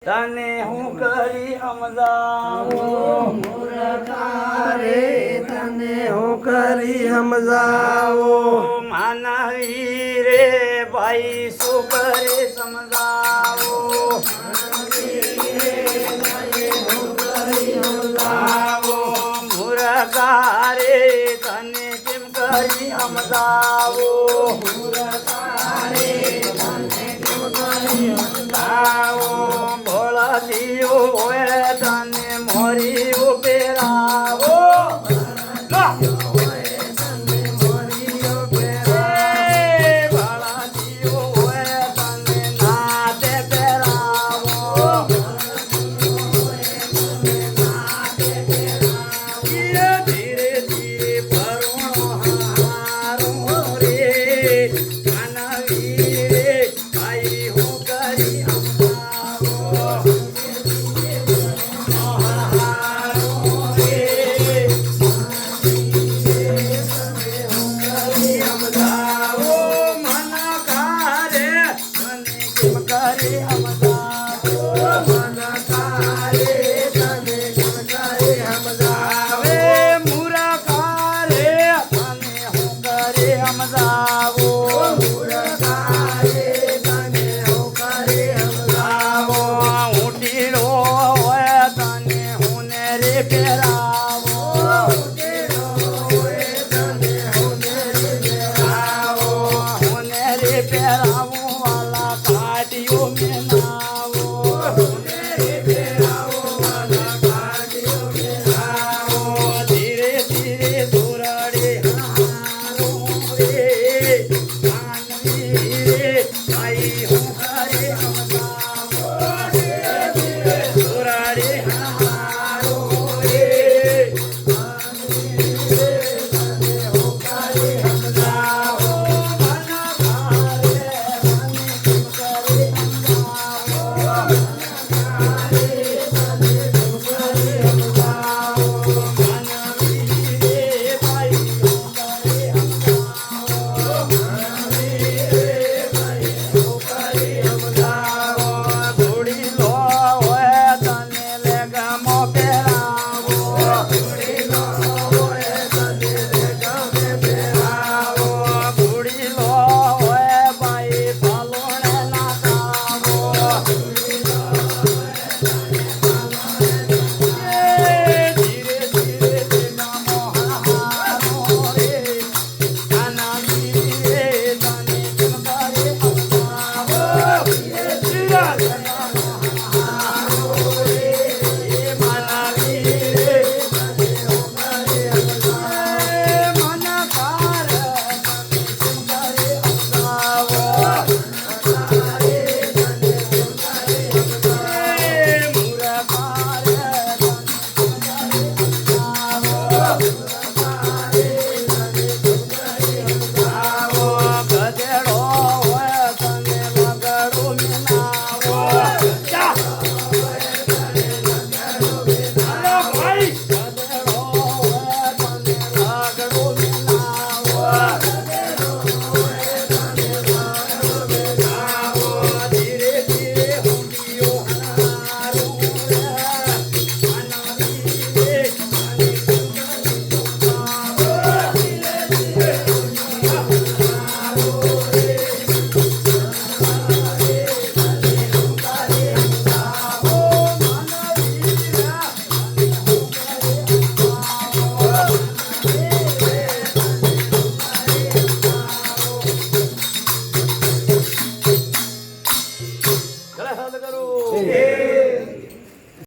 તને હું કરી સમજાવું મૂર્ખા રે તને હું કરી સમજાવો માનવી રે ભાઈ શું કરી સમજાવો મૂર્ખા રે તને કેમ કરી સમજાવો ભોળા દીવો હોય તને મોરી ઉપેરાવો ભોળા દીવો હોય તને નાતે પહેરાવો ધીરે ધીરે ભરણો હારો રે માનવી રે ભાઈ હું કરી કરું